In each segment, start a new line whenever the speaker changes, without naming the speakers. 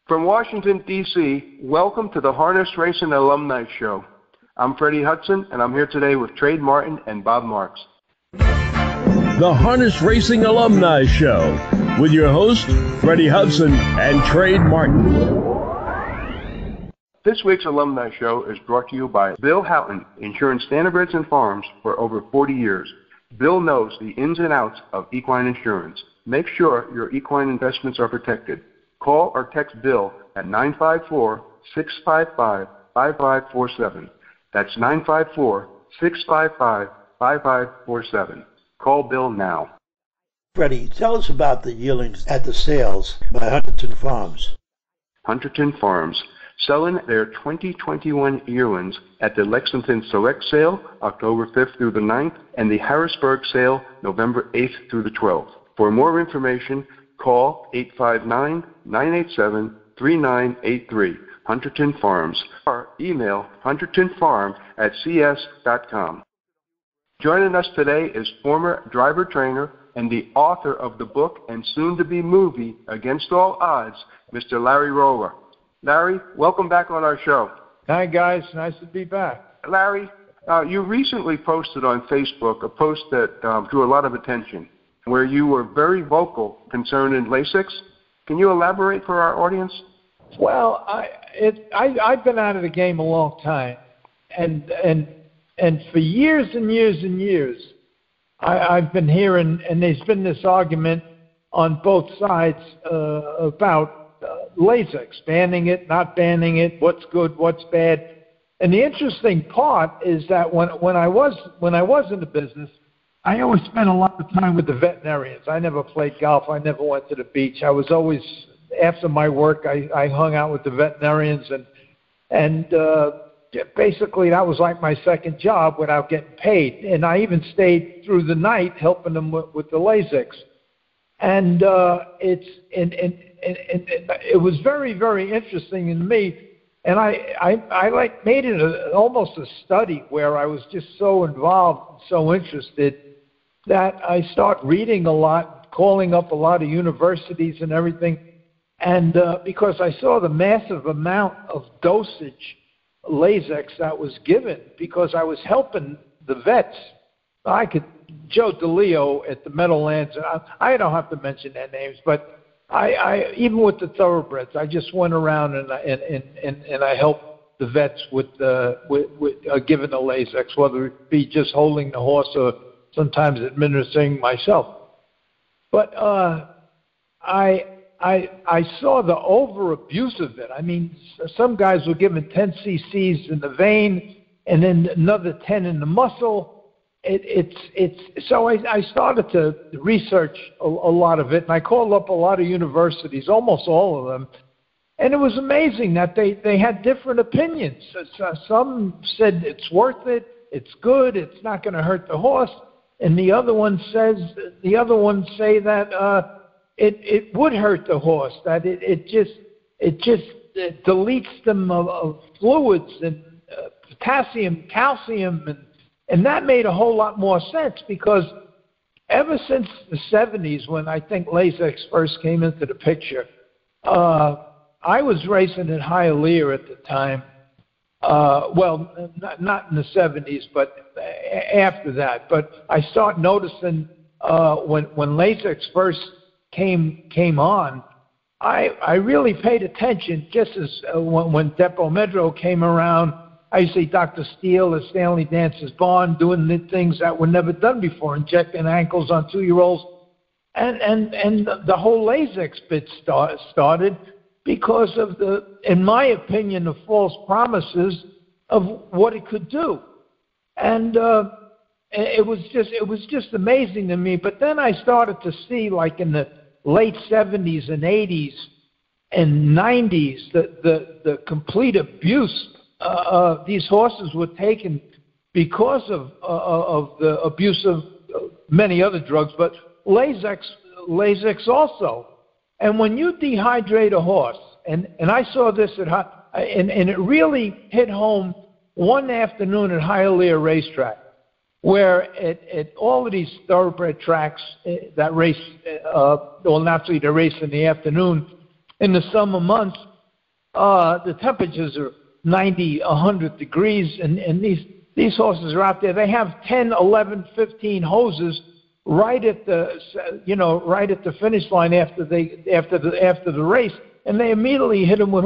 From Washington, D.C., welcome to the Harness Racing Alumni Show. I'm Freddie Hudson, and I'm here today with Trade Martin and Bob Marks.
The Harness Racing Alumni Show with your host, Freddie Hudson and Trade Martin.
This week's Alumni Show is brought to you by Bill Houghton, insuring standardbreds and farms for over 40 years. Bill knows the ins and outs of equine insurance. Make sure your equine investments are protected. Call or text Bill at 954-655-5547. That's 954-655-5547. Call Bill now.
Freddie, tell us about the yearlings at the sales by Huntington Farms.
Huntington Farms, selling their 2021 yearlings at the Lexington Select Sale, October 5th through the 9th, and the Harrisburg Sale, November 8th through the 12th. For more information, call 859-987-3983, Huntington Farms, or email huntingtonfarm@cs.com. Joining us today is former driver trainer and the author of the book and soon-to-be movie, Against All Odds, Mr. Larry Rolla. Larry, welcome back on our show.
Hi, guys. Nice to be back.
Larry, you recently posted on Facebook a post that drew a lot of attention, where you were very vocal concerning Lasix. Can you elaborate for our audience?
Well, I've been out of the game a long time, and for years and years and years, I've been hearing, and there's been this argument on both sides about Lasix, banning it, not banning it, what's good, what's bad. And the interesting part is that when I was in the business, I always spent a lot of time with the veterinarians. I never played golf. I never went to the beach. I was always, after my work, I hung out with the veterinarians, and basically that was like my second job without getting paid. And I even stayed through the night helping them with the Lasix. And it was very, very interesting to me. And I like made it almost a study where I was just so involved, so interested, that I start reading a lot, calling up a lot of universities and everything. And because I saw the massive amount of dosage Lasix that was given, because I was helping the vets. Joe DeLeo at the Meadowlands, I don't have to mention their names, but I even with the thoroughbreds, I just went around and I helped the vets with giving the Lasix, whether it be just holding the horse or sometimes administering myself. But I saw the over-abuse of it. I mean, some guys were given 10 cc's in the vein and then another 10 in the muscle. So I started to research a lot of it, and I called up a lot of universities, almost all of them, and it was amazing that they had different opinions. Some said it's worth it, it's good, it's not going to hurt the horse, and the other ones say that it would hurt the horse, that it just deletes them of fluids and potassium, calcium, and that made a whole lot more sense, because ever since the 70s, when I think Lasix first came into the picture, I was racing at Hialeah at the time. Well, not in the 70s, but after that. But I start noticing when Lasix first came on, I really paid attention, just as when Depo Medro came around. I used to see Dr. Steele at Stanley Dance's barn doing the things that were never done before, injecting ankles on 2-year-olds. And the whole Lasix bit started because of in my opinion, the false promises of what it could do. And it was just amazing to me. But then I started to see, like in the late 70s and 80s and 90s, the complete abuse these horses were taken because of the abuse of many other drugs, but Lasix also. And when you dehydrate a horse, and I saw this and it really hit home one afternoon at Hialeah Racetrack, where at all of these thoroughbred tracks that race, well, naturally they race in the afternoon, in the summer months, the temperatures are 90, 100 degrees, and these horses are out there. They have 10, 11, 15 hoses right at the finish line after the race, and they immediately hit them with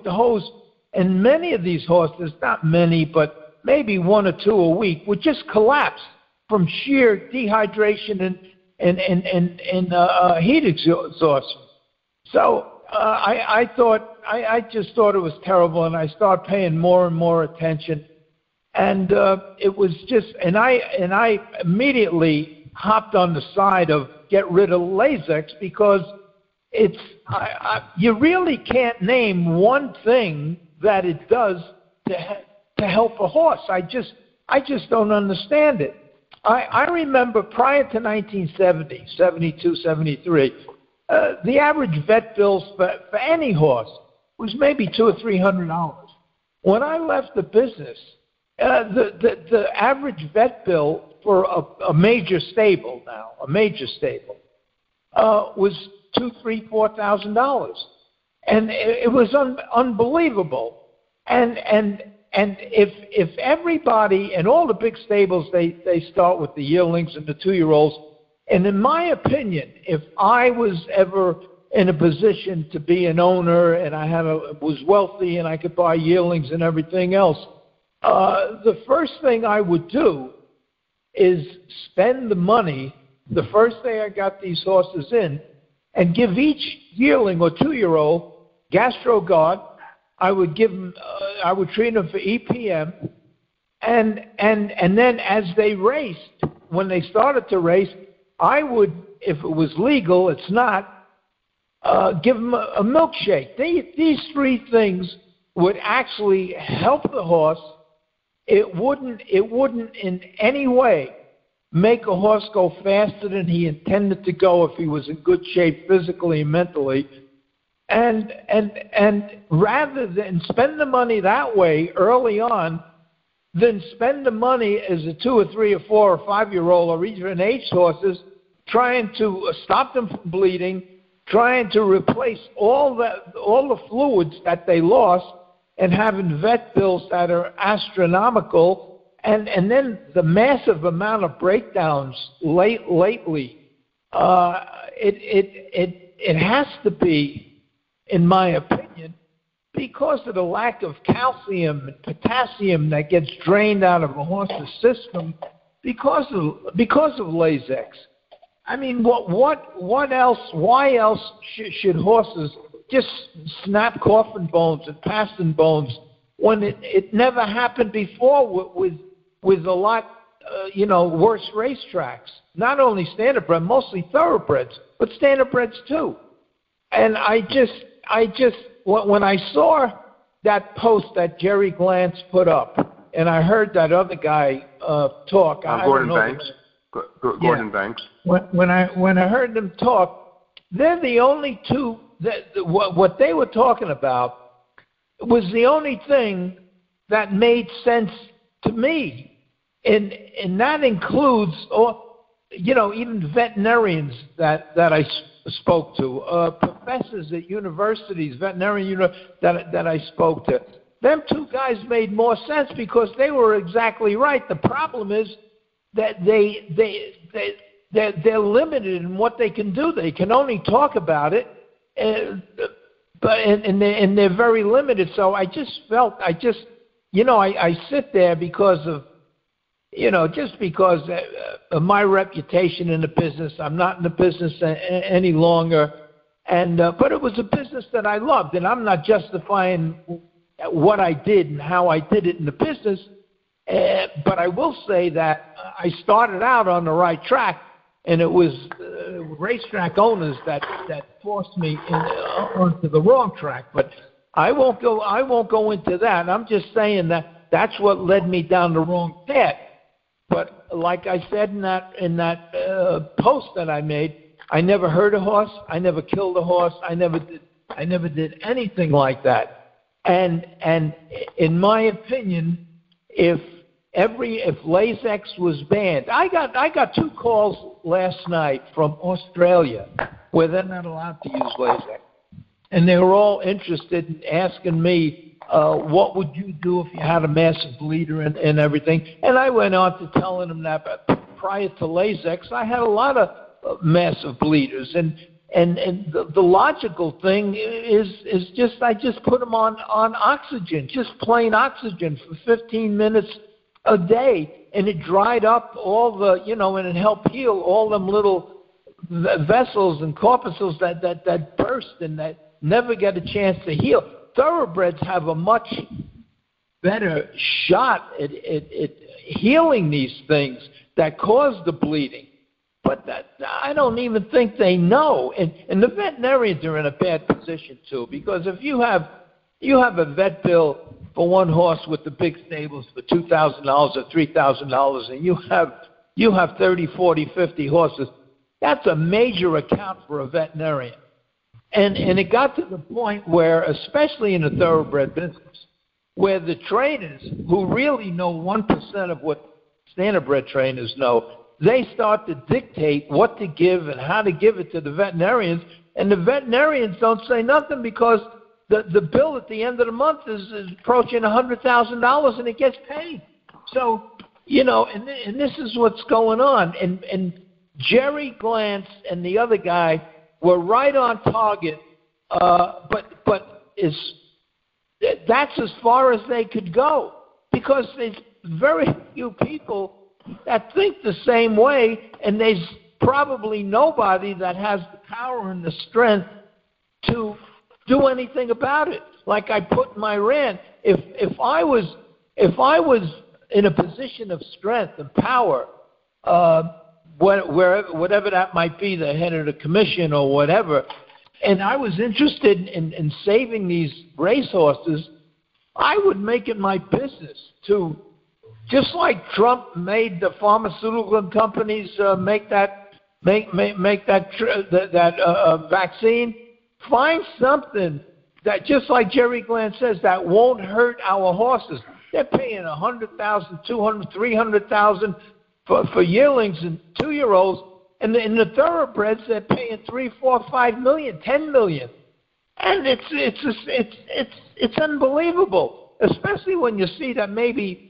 the hose. And many of these horses, not many, but maybe one or two a week, would just collapse from sheer dehydration and heat exhaustion. So I just thought it was terrible, and I started paying more and more attention. And it was just, and I immediately hopped on the side of get rid of Lasix, because you really can't name one thing that it does to help a horse. I just don't understand it. I remember prior to 1970, 72, 73, the average vet bills for any horse was maybe $200 or $300. When I left the business, the average vet bill for a major stable was $2,000, $3,000, $4,000, and it was unbelievable. And if everybody and all the big stables, they start with the yearlings and the 2-year-olds. And in my opinion, if I was ever in a position to be an owner and was wealthy and I could buy yearlings and everything else, the first thing I would do is spend the money the first day I got these horses in and give each yearling or 2-year-old GastroGuard. I would give them, I would treat them for EPM, and then as they raced, when they started to race, I would, if it was legal, it's not, give them a milkshake. These three things would actually help the horse. It wouldn't in any way make a horse go faster than he intended to go if he was in good shape physically and mentally. And rather than spend the money that way early on, than spend the money as a 2 or 3 or 4 or 5-year-old or even aged horses, trying to stop them from bleeding, trying to replace all the fluids that they lost, and having vet bills that are astronomical, and then the massive amount of breakdowns lately. It has to be, in my opinion, because of the lack of calcium and potassium that gets drained out of a horse's system because of Lasix. I mean, what else? Why else should horses just snap coffin bones and pastern bones when it never happened before with a lot worse racetracks? Not only standardbred, mostly thoroughbreds, but standardbreds too. And I just when I saw that post that Jerry Glantz put up, and I heard that other guy talk.
Gordon Banks. Gordon Banks.
When I heard them talk, they're the only two what they were talking about was the only thing that made sense to me, and that includes even veterinarians that I spoke to, professors at universities, veterinarian that I spoke to. Them two guys made more sense because they were exactly right. The problem is that they're limited in what they can do. They can only talk about it, but they're very limited. So I just felt I sit there because of just because of my reputation in the business. I'm not in the business any longer, but it was a business that I loved, and I'm not justifying what I did and how I did it in the business. But I will say that I started out on the right track, and it was racetrack owners that forced me onto the wrong track. But I won't go into that. I'm just saying that that's what led me down the wrong path. But like I said in that post that I made, I never hurt a horse. I never killed a horse. I never did anything like that. And in my opinion, if Lasix was banned, I got 2 calls last night from Australia where they're not allowed to use Lasix. and they were all interested in asking me, what would you do if you had a massive bleeder and everything? And I went on to telling them that prior to Lasix, I had a lot of massive bleeders, and the logical thing is just I just put them on oxygen, just plain oxygen for 15 minutes a day, and it dried up all the, and it helped heal all them little vessels and corpuscles that burst and that never get a chance to heal. Thoroughbreds have a much better shot at healing these things that cause the bleeding. But I don't even think they know. And the veterinarians are in a bad position, too, because if you have a vet bill for one horse with the big stables for $2,000 or $3,000, and you have 30, 40, 50 horses, that's a major account for a veterinarian. And it got to the point where, especially in the thoroughbred business, where the trainers, who really know 1% of what standardbred trainers know, they start to dictate what to give and how to give it to the veterinarians, and the veterinarians don't say nothing because the bill at the end of the month is approaching $100,000 and it gets paid. So, and this is what's going on. And Jerry Glantz and the other guy were right on target, but that's as far as they could go, because there's very few people that think the same way, and there's probably nobody that has the power and the strength to do anything about it. Like I put in my rant, if I was in a position of strength and power, whatever that might be, the head of the commission or whatever, and I was interested in saving these racehorses, I would make it my business to, just like Trump made the pharmaceutical companies make that vaccine, find something that, just like Jerry Glantz says, that won't hurt our horses. They're paying $100,000, $200,000, $300,000 for yearlings and 2-year-olds, and in the thoroughbreds they're paying $3, $4, $5 million, $10 million, and it's unbelievable. Especially when you see that maybe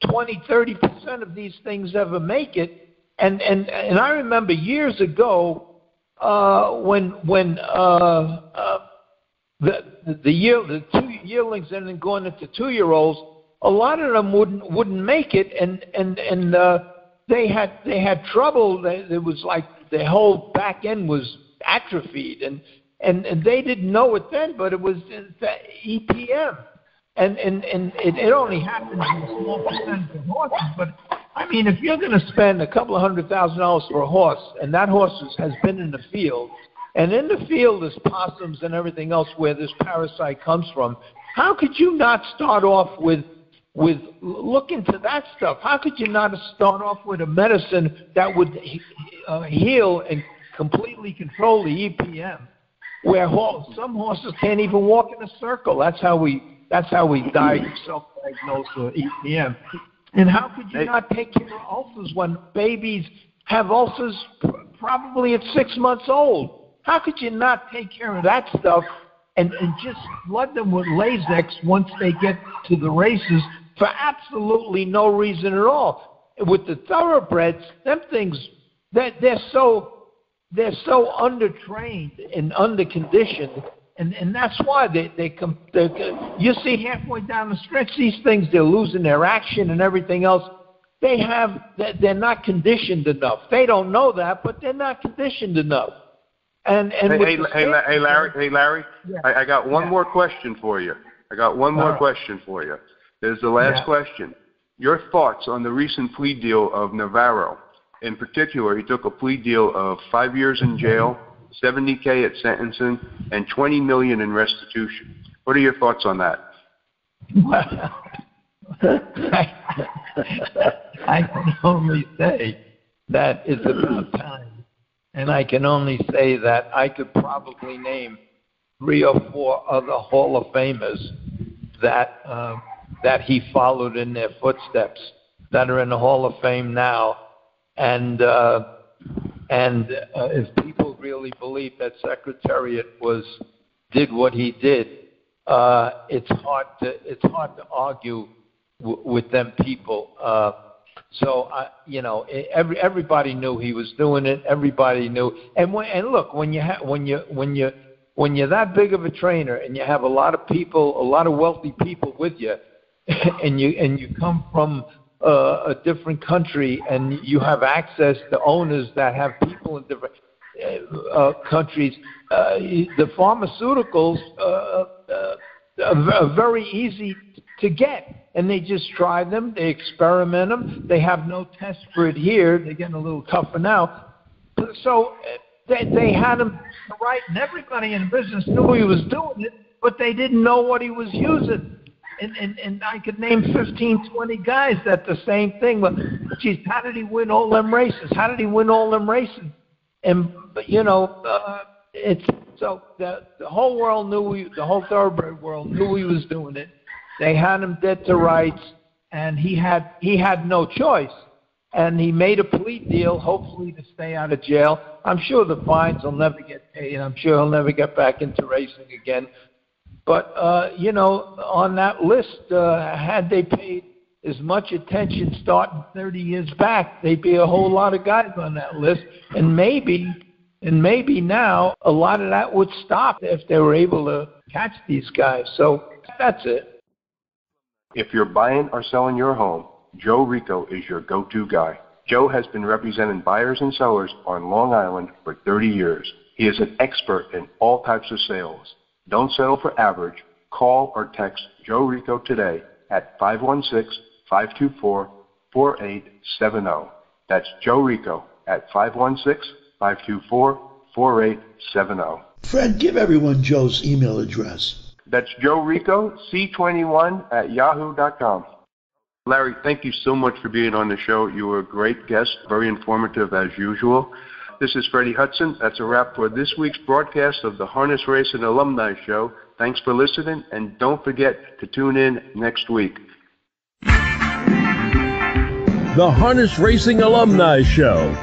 20-30% of these things ever make it. And I remember years ago when the 2 yearlings and then going into 2-year-olds, a lot of them wouldn't make it, and they had trouble. It was like their whole back end was atrophied, and they didn't know it then, but it was EPM. And it only happens in a small percentage of horses. But, I mean, if you're going to spend a couple of $100,000 for a horse, and that horse has been in the field, and in the field is possums and everything else where this parasite comes from, how could you not start off with look into that stuff? How could you not start off with a medicine that would heal and completely control the EPM, where some horses can't even walk in a circle? That's how we self-diagnose EPM. And how could you not take care of ulcers when babies have ulcers probably at 6 months old? How could you not take care of that stuff and just flood them with Lasix once they get to the races for absolutely no reason at all? With the thoroughbreds, them things, they're so undertrained and underconditioned. And that's why you see halfway down the stretch, these things, they're losing their action and everything else. They're not conditioned enough. They don't know that, but they're not conditioned enough. Hey,
Larry,
yeah.
I got one more question for you. There's the last question. Your thoughts on the recent plea deal of Navarro. In particular, he took a plea deal of 5 years in jail, $70K at sentencing, and $20 million in restitution. What are your thoughts on that?
Well, I can only say that it's about time, and I can only say that I could probably name 3 or 4 other Hall of Famers that he followed in their footsteps that are in the Hall of Fame now, and if people really believe that Secretariat was did what he did, it's hard to argue with them people. So everybody knew he was doing it. Everybody knew. And look, when you're that big of a trainer and you have a lot of people, a lot of wealthy people with you, and you come from a different country and you have access to owners that have people in different countries, the pharmaceuticals are very easy to get, and they just try them, they experiment them. They have no test for it here. They're getting a little tougher now. So they had him right, and everybody in the business knew he was doing it, but they didn't know what he was using. And I could name 15, 20 guys that the same thing. But, geez, how did he win all them races? How did he win all them races? And, it's so the whole world knew, the whole thoroughbred world knew he was doing it. They had him dead to rights, and he had no choice. And he made a plea deal, hopefully to stay out of jail. I'm sure the fines will never get paid. I'm sure he'll never get back into racing again. But, on that list, had they paid as much attention starting 30 years back, there'd be a whole lot of guys on that list. And maybe now a lot of that would stop if they were able to catch these guys. So that's it.
If you're buying or selling your home, Joe Rico is your go-to guy. Joe has been representing buyers and sellers on Long Island for 30 years. He is an expert in all types of sales. Don't settle for average. Call or text Joe Rico today at 516-524-4870. That's Joe Rico at 516-524-4870.
Fred, give everyone Joe's email address.
That's Joe Rico, C21@yahoo.com. Larry, thank you so much for being on the show. You were a great guest, very informative as usual. This is Freddie Hudson. That's a wrap for this week's broadcast of the Harness Racing Alumni Show. Thanks for listening, and don't forget to tune in next week.
The Harness Racing Alumni Show